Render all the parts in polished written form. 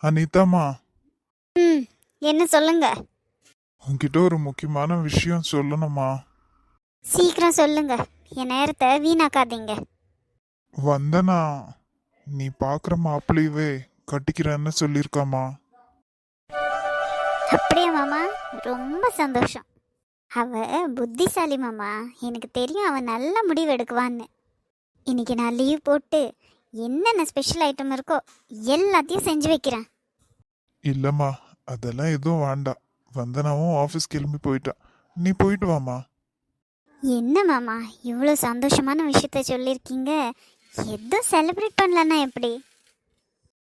அனிதாம்மா, ம். என்ன சொல்லுங்க. உன்கிட்ட ஒரு முக்கியமான விஷயம் சொல்லணுமா? சீக்கிரம் சொல்லுங்க. என் நேரத்தை வீணாக்காதீங்க. வந்தனா நீ பாக்குற மாப்பிள்ளையவே கட்டிக்கிறேன்னு சொல்லியிருக்காமா. அப்படியா மாமா? ரொம்ப சந்தோஷம். அவ புத்திசாலி மாமா. எனக்கு தெரியும் அவ நல்ல முடிவு எடுக்குவான்னு. இன்னைக்கு நான் லீவ் போட்டு என்னென்ன ஸ்பெஷல் ஐட்டம் இருக்கோ எல்லாத்தையும் செஞ்சு வைக்கிறேன். இல்லம்மா, அதெல்லாம் எதுவும் வேண்டாம். வந்தனாவும் ஆஃபீஸ் கிளம்பி போயிட்டா. நீ போயிட்டு வாமா. என்ன மாமா இவ்வளோ சந்தோஷமான விஷயத்த சொல்லியிருக்கீங்க? எதுவும் செலிப்ரேட் பண்ணலன்னா எப்படி?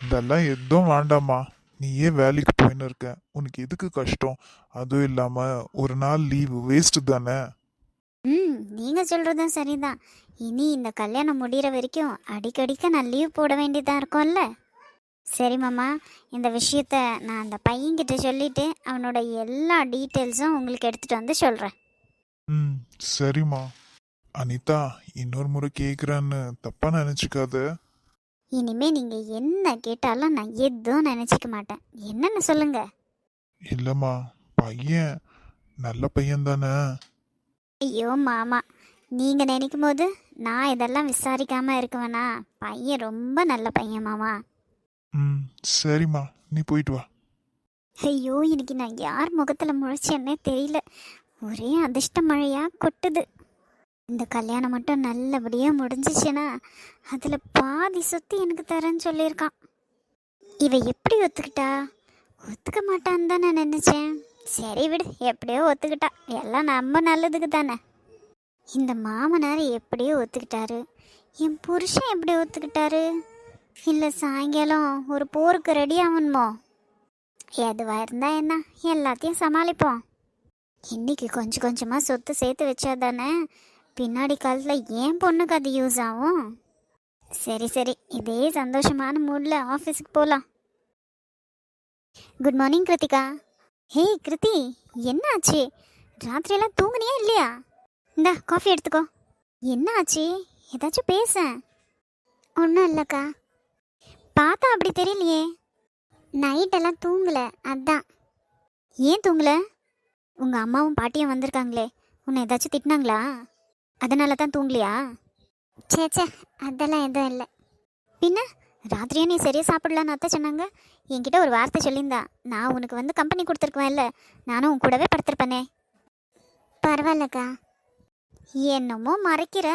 இதெல்லாம் எதுவும் வேண்டாம்மா. நீ ஏன் வேலைக்கு போயின்னு இருக்க? உனக்கு எதுக்கு கஷ்டம்? அதுவும் இல்லாம ஒரு நாள் லீவு வேஸ்ட் தானே. நீங்கள் சொல்கிறதும் சரிதான். இனி இந்த கல்யாணம் முடிகிற வரைக்கும் அடிக்கடிக்க நான் லீவ் போட வேண்டியதாக இருக்கும்ல. சரி மாமா, இந்த விஷயத்த நான் அந்த பையன்கிட்ட சொல்லிவிட்டு அவனோட எல்லா டீட்டெயில்ஸும் உங்களுக்கு எடுத்துகிட்டு வந்து சொல்கிறேன். ம், சரிம்மா. அனிதா, இன்னொரு முறை கேக்குறேன்னு தப்பா நினைச்சுக்காத. இனிமே நீங்கள் என்ன கேட்டாலும் நான் எதுவும் நினச்சிக்க மாட்டேன். என்னன்னு சொல்லுங்க. இல்லம்மா, பையன் நல்ல பையன் தானே. ஐயோ மாமா, நீங்கள் நினைக்கும் போது நான் இதெல்லாம் விசாரிக்காமல் இருக்குவேனா? பையன் ரொம்ப நல்ல பையன் மாமா. ம், சரிம்மா, நீ போயிட்டு வா. ஐயோ, இன்னைக்கு நான் யார் முகத்தில் முழிச்சேன்னே தெரியல. ஒரே அதிர்ஷ்ட மழையாக கொட்டுது. இந்த கல்யாணம் மட்டும் நல்லபடியாக முடிஞ்சிச்சுன்னா அதில் பாதி சொத்து எனக்கு தரேன்னு சொல்லியிருக்கான். இவ எப்படி ஒத்துக்கிட்டா? ஒத்துக்க மாட்டான்னு தான் நான் நினச்சேன். சரி விடு, எப்படியோ ஒத்துக்கிட்டா. எல்லாம் நம்ம நல்லதுக்கு தானே. இந்த மாமனார் எப்படியோ ஒத்துக்கிட்டாரு. என் புருஷன் எப்படி ஒத்துக்கிட்டாரு? இல்லை சாயங்காலம் ஒரு போருக்கு ரெடி ஆகணுமோ? எதுவாக இருந்தா என்ன, எல்லாத்தையும் சமாளிப்போம். இன்னைக்கு கொஞ்சம் கொஞ்சமாக சொத்து சேர்த்து வச்சா தானே பின்னாடி காலத்தில் ஏன் பொண்ணுக்கு அது யூஸ் ஆகும். சரி சரி, இதே சந்தோஷமான மூடில் ஆஃபீஸுக்கு போகலாம். Good morning Krithika. Hey Kriti, என்ன ஆச்சு? ராத்திரியெல்லாம் தூங்குனியா இல்லையா? இந்தா காஃபி எடுத்துக்கோ. என்ன ஆச்சு? ஏதாச்சும் பேச. ஒன்றும் இல்லைக்கா. பார்த்தா அப்படி தெரியலையே. நைட்டெல்லாம் தூங்கலை, அதான். ஏன் தூங்கலை? உங்கள் அம்மாவும் பாட்டியும் வந்திருக்காங்களே, உன்னை ஏதாச்சும் திட்டினாங்களா? அதனால தான் தூங்கலையா? சேச்சே, அதெல்லாம் எதுவும் இல்லை. பின்ன ராத்திரியே நீ சரியாக சாப்பிடலான்னு அத்தை சொன்னாங்க. என்கிட்ட ஒரு வார்த்தை சொல்லியிருந்தா நான் உனக்கு வந்து கம்பெனி கொடுத்துருக்குவேன்ல. நானும் உன் கூடவே படுத்திருப்பேனே. பரவாயில்லக்கா. என்னமோ மறைக்கிற,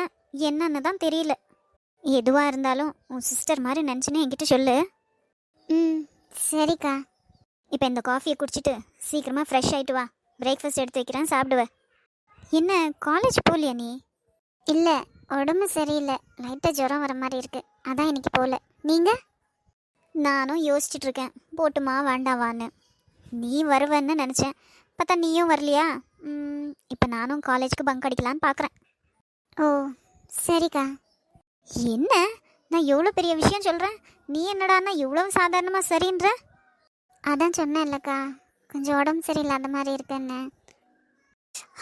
என்னன்னு தான் தெரியல. எதுவாக இருந்தாலும் உன் சிஸ்டர் மாதிரி நினச்சின்னு என்கிட்ட சொல்லு. ம், சரிக்கா. இப்போ இந்த காஃபியை குடிச்சிட்டு சீக்கிரமாக ஃப்ரெஷ் ஆகிட்டு வா. பிரேக்ஃபாஸ்ட் எடுத்து வைக்கிறேன், சாப்பிடுவேன். என்ன காலேஜ் போகலையா நீ? இல்லை, உடம்பு சரியில்லை. லைட்டாக ஜுரம் வர மாதிரி இருக்கு, அதான் இன்னைக்கு போகல. நீங்கள்? நானும் யோசிச்சுட்டு இருக்கேன், போட்டுமா வேண்டாவான்னு. நீ வருவேன்னு நினச்சேன், பார்த்தா நீயும் வரலையா? இப்போ நானும் காலேஜுக்கு பங்க் அடிக்கலான்னு பார்க்குறேன். ஓ சரிக்கா. என்ன, நான் எவ்வளோ பெரிய விஷயம் சொல்கிறேன், நீ என்னடான்னா இவ்வளோ சாதாரணமாக சரின்ற? அதான் சொன்னேன் இல்லைக்கா, கொஞ்சம் உடம்பு சரியில்லாத மாதிரி இருக்குன்னு.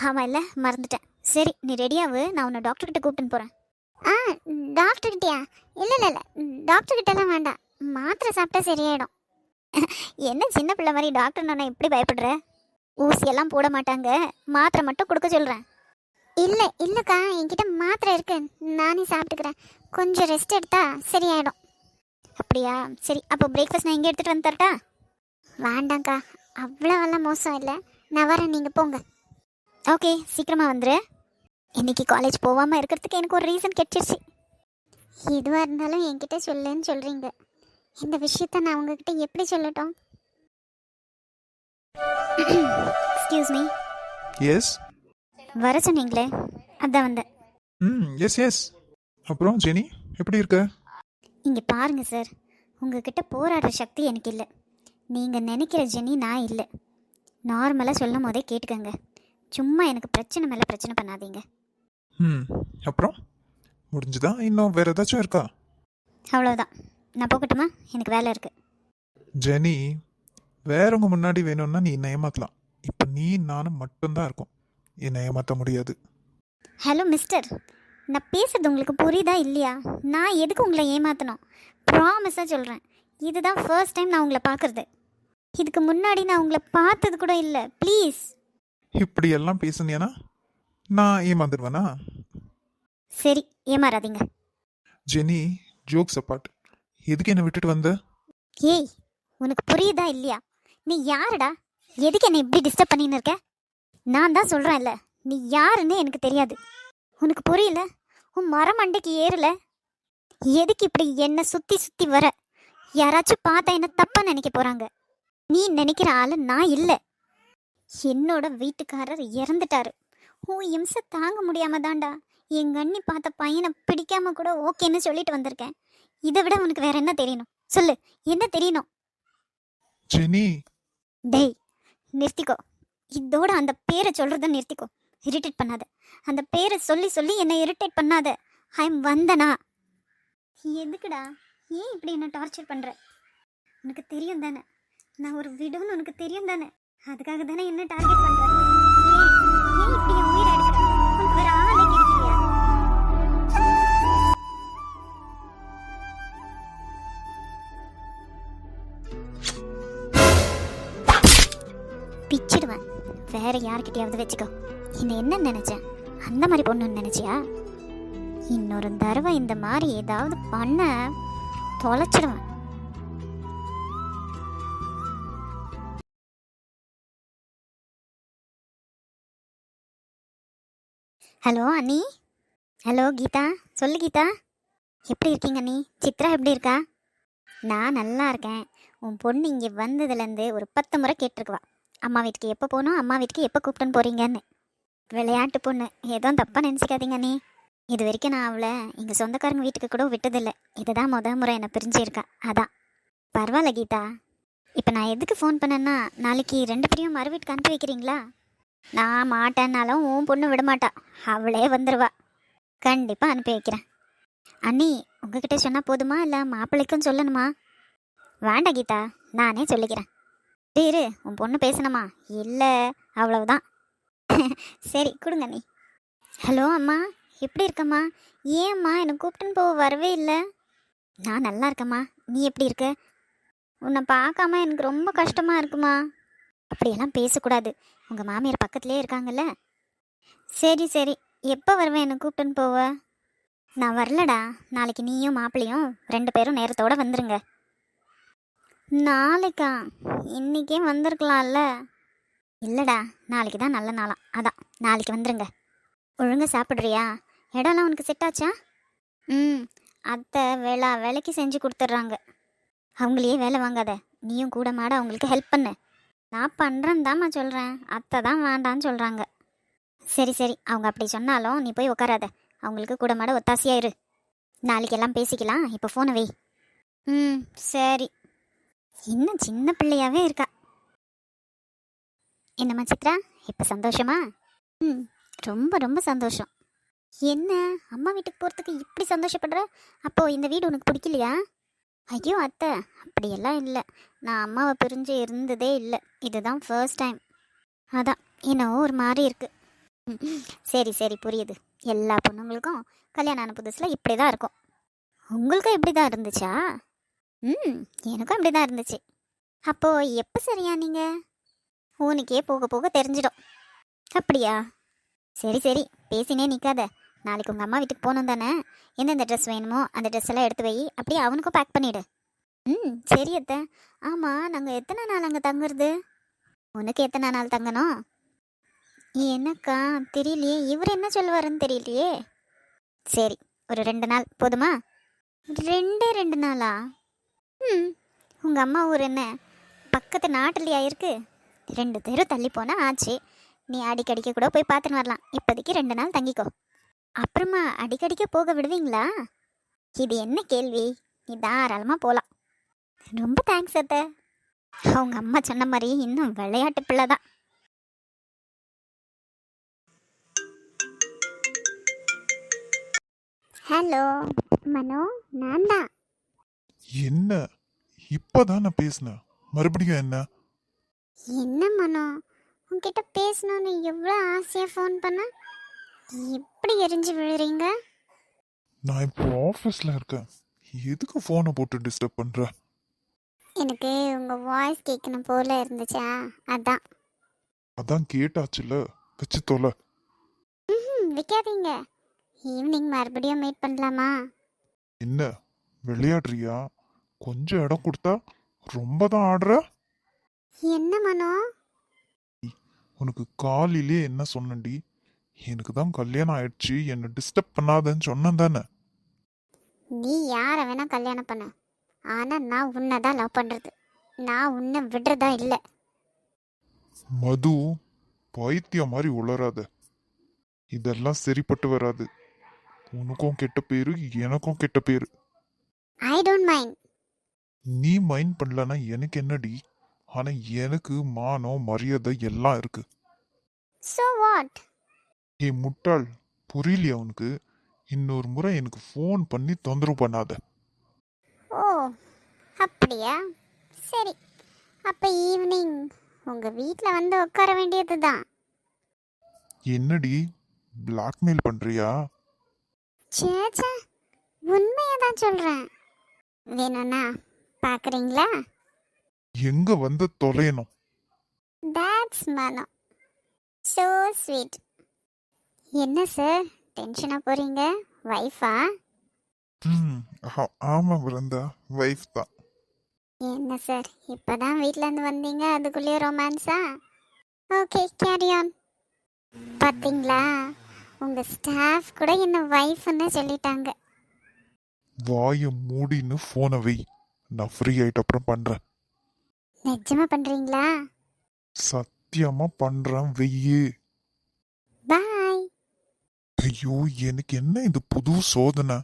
ஆமாம் இல்லை, மறந்துட்டேன். சரி நீ ரெடியாகு, நான் உன்னை டாக்டர்கிட்ட கூப்பிட்டுன்னு போகிறேன். ஆ, டாக்டர்கிட்டயா? இல்லை இல்லை இல்லை, டாக்டர்கிட்டலாம் வேண்டாம். மாத்திரை சாப்பிட்டா சரியாயிடும். என்ன சின்ன பிள்ளை மாதிரி டாக்டர் நான் இப்படி பயப்படுற? ஊசியெல்லாம் போட மாட்டாங்க, மாத்திரை மட்டும் கொடுக்க சொல்கிறேன். இல்லை இல்லைக்கா, என்கிட்ட மாத்திரை இருக்கு, நானே சாப்பிட்டுக்கிறேன். கொஞ்சம் ரெஸ்ட் எடுத்தா சரியாயிடும். அப்படியா? சரி, அப்போ பிரேக்ஃபாஸ்ட் நான் இங்கே எடுத்துகிட்டு வந்து தரட்டா? வேண்டாங்க்கா, அவ்வளோவெல்லாம் மோசம் இல்லை. நான் வரேன், நீங்கள் போங்க. ஓகே, சீக்கிரமாக வந்துரு. இன்னைக்கு காலேஜ் போகாமல் இருக்கிறதுக்கு எனக்கு ஒரு ரீசன் கிடைச்சிருச்சு. எதுவாக இருந்தாலும் என்கிட்ட சொல்லுன்னு சொல்கிறீங்க. இந்த விஷயத்த நான் உங்ககிட்ட எப்படி சொல்லட்டும்? Excuse me. எஸ். வர சொன்னீங்களே, அதான் வந்தேன். S S. அப்புறம் ஜெனி, எப்படி இருக்க? இங்கே பாருங்கள் சார், உங்ககிட்ட போராடுற சக்தி எனக்கு இல்லை. நீங்கள் நினைக்கிற ஜெனி நான் இல்லை. நார்மலாக சொல்லும் போதே கேட்டுக்கங்க. சும்மா எனக்கு பிரச்சனை மேலே பிரச்சனை பண்ணாதீங்க. அப்புறம் முடிஞ்சுதா? இன்னும் வேற ஏதாச்சும் இருக்கா? அவ்வளோதான், நான் போகட்டுமா? எனக்கு வேலை இருக்குது. ஜெனி, வேறவங்க முன்னாடி வேணும்னா நீ என்னை ஏமாத்தலாம். இப்போ நீ நானும் மட்டும்தான் இருக்கும், என்னை ஏமாற்ற முடியாது. ஹலோ மிஸ்டர், நான் பேசுகிறது உங்களுக்கு புரியுதா இல்லையா? நான் எதுக்கு உங்களை ஏமாற்றணும்? ப்ராமிஸாக சொல்கிறேன், இதுதான் ஃபர்ஸ்ட் டைம் நான் உங்களை பார்க்குறது. இதுக்கு முன்னாடி நான் உங்களை பார்த்தது கூட இல்லை. ப்ளீஸ். இப்படி எல்லாம் பேசுனியானா நான் ஏமாந்துடுவேனா? சரி, ஏமாறாதீங்க. ஜெனி, ஜோக்ஸ் அப்பார்ட், எதுக்கு என்னை விட்டுட்டு வந்த? ஏய், உனக்கு புரியுதா இல்லையா? நீ யாருடா? எதுக்கு என்னை இப்படி டிஸ்டர்ப் பண்ணின்னு இருக்க? நான் தான் சொல்கிறேன்ல, நீ யாருன்னு எனக்கு தெரியாது. உனக்கு புரியல? உன் மரமண்டைக்கு ஏறல? எதுக்கு இப்படி என்னை சுற்றி சுற்றி வர? யாராச்சும் பார்த்தா என்ன தப்பாக நினைக்க போகிறாங்க. நீ நினைக்கிற ஆள் நான் இல்லை. என்னோட வீட்டுக்காரர் இறந்துட்டாரு. உன் இம்சை தாங்க முடியாம தான்டா எங்க அண்ணி பார்த்த பையனை பிடிக்காம கூட ஓகேன்னு சொல்லிட்டு வந்திருக்கேன். இதை விட உனக்கு வேற என்ன தெரியணும்? சொல்லு, என்ன தெரியணும்? ஜெனி, டேய், நிறுத்திக்கோ. இதோட அந்த பேரை சொல்றத நிறுத்திக்கோ. இரிட்டேட் பண்ணாத. அந்த பேரை சொல்லி சொல்லி என்னை இரிட்டேட் பண்ணாத. ஐ எம் வந்தனா. எதுக்குடா ஏன் இப்படி என்ன டார்ச்சர் பண்ற? உனக்கு தெரியும் தானே நான் ஒரு விடுன்னு உனக்கு தெரியும் தானே. அதுக்காக தானே என்ன டார்கெட் பண்ற? ஏன் இப்படி என் உயிரை எடுக்கிற? உனக்கு வேற ஆளே கிடைக்கலையா? பிச்சிடுவேன். வேற யார்கிட்டயாவது வச்சுக்கோ. என்ன என்ன நினைச்சேன்? அந்த மாதிரி பொண்ணுன்னு நினைச்சியா? இன்னொரு தடவை இந்த மாதிரி ஏதாவது பண்ண தொலைச்சிடுவேன். ஹலோ அண்ணி. ஹலோ கீதா. சொல்லு கீதா, எப்படி இருக்கீங்க அண்ணி? சித்ரா எப்படி இருக்கா? நான் நல்லா இருக்கேன். உன் பொண்ணு இங்கே வந்ததுலேருந்து ஒரு 10 முறை கேட்டிருக்குவா, அம்மா வீட்டுக்கு எப்போ போகணும், அம்மா வீட்டுக்கு எப்போ கூப்பிட்டுன்னு போகிறீங்கன்னு. விளையாட்டு பொண்ணு, எதுவும் தப்பாக நினச்சிக்காதீங்க அண்ணி. இது வரைக்கும் நான் அவளை எங்கள் சொந்தக்காரங்க வீட்டுக்கு கூட விட்டதில்லை. இதுதான் முறை என்னை பிரிஞ்சிருக்கா. அதான். பரவாயில்ல கீதா. இப்போ நான் எதுக்கு ஃபோன் பண்ணேன்னா, நாளைக்கு 2 பேரையும் மறு வீட்டுக்கு அனுப்பி வைக்கிறீங்களா? நான் மாட்டேன்னாலும் உன் பொண்ணு விடமாட்டா. அவளே வந்துடுவா. கண்டிப்பாக அனுப்பி வைக்கிறேன். அண்ணி, உங்ககிட்ட சொன்னால் போதுமா இல்லை மாப்பிள்ளைக்கும் சொல்லணுமா? வேண்டாம் கீதா, நானே சொல்லிக்கிறேன். இரு, உன் பொண்ணு பேசணுமா? இல்லை, அவ்வளவுதான். சரி, கொடுங்க அண்ணி. ஹலோ அம்மா, எப்படி இருக்கம்மா? ஏம்மா என்னை கூப்பிட்டுன்னு போக வரவே இல்லை? நான் நல்லா இருக்கம்மா. நீ எப்படி இருக்க? உன்னை பார்க்காம எனக்கு ரொம்ப கஷ்டமாக இருக்குமா. அப்படியெல்லாம் பேசக்கூடாது. உங்கள் மாமியார் பக்கத்துலேயே இருக்காங்கல்ல. சரி சரி, எப்போ வருவேன் என்னை கூப்பிட்டுன்னு போவ? நான் வரலடா. நாளைக்கு நீயும் மாப்பிள்ளையும் 2 பேரும் நேரத்தோடு வந்துருங்க. நாளைக்கா? இன்றைக்கே வந்திருக்கலாம்ல. இல்லைடா, நாளைக்கு தான் நல்ல நாளாம். அதான் நாளைக்கு வந்துருங்க. ஒழுங்காக சாப்பிட்றியா? இடம்லாம் உனக்கு செட் ஆச்சா? அத்தை வேலைக்கு செஞ்சு கொடுத்துட்றாங்க. அவங்களையே வேலை வாங்காத. நீயும் கூட மாட அவங்களுக்கு ஹெல்ப் பண்ணு. நான் பண்ணுறேன்னு தாம்மா சொல்கிறேன். அத்தை தான் வேண்டான்னு சொல்கிறாங்க. சரி சரி, அவங்க அப்படி சொன்னாலும் நீ போய் உட்காராத. அவங்களுக்கு கூட மாட ஒத்தாசையாக இரு. நாளைக்கு எல்லாம் பேசிக்கலாம். இப்போ ஃபோனை வை. சரி. இன்னும் சின்ன பிள்ளையாவே இருக்கா. என்னம்மா சித்ரா, இப்போ சந்தோஷமா? ரொம்ப ரொம்ப சந்தோஷம். என்ன அம்மா வீட்டுக்கு போகிறதுக்கு இப்படி சந்தோஷப்படுற? அப்போது இந்த வீடு உனக்கு பிடிக்கலையா? ஐயோ அத்தை, அப்படியெல்லாம் இல்லை. நான் அம்மாவை பிரிஞ்சு இருந்ததே இல்லை. இதுதான் ஃபர்ஸ்ட் டைம். அதான் என்னவோ ஒரு மாதிரி இருக்குது. சரி சரி, புரியுது. எல்லா பொண்ணுங்களுக்கும் கல்யாணம் ஆன புதுசில் இப்படி தான் இருக்கும். உங்களுக்கும் இப்படி தான் இருந்துச்சா? எனக்கும் அப்படி தான் இருந்துச்சு. அப்போது எப்போ சரியா நீங்கள்? உனக்கே போக போக தெரிஞ்சிடும். அப்படியா? சரி சரி, பேசினே நிற்காத. நாளைக்கு உங்கள் அம்மா வீட்டுக்கு போகணும் தானே? எந்தெந்த ட்ரெஸ் வேணுமோ அந்த ட்ரெஸ் எல்லாம் எடுத்து வை. அப்படியே அவனுக்கும் பேக் பண்ணிவிடு. சரி அத்தை. ஆமாம், நாங்கள் எத்தனை நாள் அங்கே தங்குறது? உனக்கு எத்தனை நாள் தங்கணும்? எனக்கா தெரியலையே. இவர் என்ன சொல்லுவாருன்னு தெரியலையே. சரி, ஒரு 2 நாள் போதுமா? 2 நாளா? உங்கள் அம்மா ஊர் என்ன பக்கத்து நாட்டிலையா இருக்கு? 2 தெரு தள்ளி போனால் ஆச்சு. நீ அடிக்கடிக்க கூட போய் பார்த்துன்னு வரலாம். இப்போதைக்கு 2 நாள் தங்கிக்கோ. அப்புறமா அடிக்கடிக்க போக விடுவீங்களா? இது என்ன கேள்வி? நீ தாராளமாக போகலாம். ரொம்ப தேங்க்ஸ் அத்தை. அவங்க அம்மா சொன்ன மாதிரி இன்னும் விளையாட்டு பிள்ளை தான். ஹலோ மனோ, நான் தான். என்ன இப்போதான் நான் பேசினேன், மறுபடியும் என்ன? என்ன மனோ, உன்கிட்ட பேசணும்னு எவ்வளோ ஆசையாக ஃபோன் பண்ண, எப்படி எரிஞ்சு விழுறீங்க? நான் இப்போ ஆஃபீஸில் இருக்கேன். எதுக்கு ஃபோனை போட்டு டிஸ்டர்ப் பண்ணுற? எனக்கு உங்கள் வாய்ஸ் கேட்கணும் போல இருந்துச்சா, அதான். அதான் கேட்டாச்சுல, வச்சு தொலை. வைக்காதீங்க. ஈவினிங் மறுபடியும் மீட் பண்ணலாமா? என்ன விளையாடுறியா? கொஞ்சம் இடம் கொடுத்தா ரொம்ப தான் ஆடுற. என்ன மனோ? உனக்கு காலையிலே என்ன சொன்னேன்டி? எனக்கு தான் கல்யாணம் ஆயிடுச்சு, என்னை டிஸ்டர்ப் பண்ணாதன்னு சொன்னேன் தானே. நீ யாரை வேணா கல்யாணம் பண்ண, ஆனால் நான் உன்னை தான் லவ் பண்ணுறது. நான் உன்னை விடுறதா இல்லை. மது, பைத்தியம் மாதிரி உளராத. இதெல்லாம் சரிப்பட்டு வராது. உனக்கும் கெட்ட பேரு, எனக்கும் கெட்ட பேரு. I don't mind. நீ மைண்ட் பண்ணலன்னா எனக்கு என்னடி? ஆனா எனக்கு மானம் மரியாதை எல்லாம் இருக்கு. So what? ஏ முட்டாள், புரியலையா உனக்கு? இன்னொரு முறை எனக்கு ஃபோன் பண்ணி தொந்தரவு பண்ணாத. ஓ அப்படியா? சரி, அப்போ ஈவினிங் உங்கள் வீட்டில் வந்து உட்கார வேண்டியது தான். என்னடி பிளாக்மெயில் பண்றியா? சேச்சா, உண்மையை தான் சொல்கிறேன். வேணும்னா பார்க்குறீங்களா? எங்க வந்து தொலையணும்? தட்ஸ் மனோ. So sweet. என்ன சார் டென்ஷனாக போகிறீங்க? வைஃபா? ம், ஆமா பிருந்தா, வைஃப் தான். என்ன சார் இப்போ தான் வீட்டிலேருந்து வந்தீங்க, அதுக்குள்ளேயே ரொமான்ஸா? Okay, carry on. பார்த்தீங்களா, உங்கள் ஸ்டாஃப் கூட என்ன வைஃப்னு சொல்லிட்டாங்க. வாயை மூடின்னு போனை வை. நான் ஃப்ரீ ஆயிட்ட அப்புறம் பண்றேன். நிஜமா பண்ணுறீங்களா? சத்தியமா பண்றேன், வெய்யு. பாய். ஐயோ, எனக்கு என்ன இது புது சோதனை?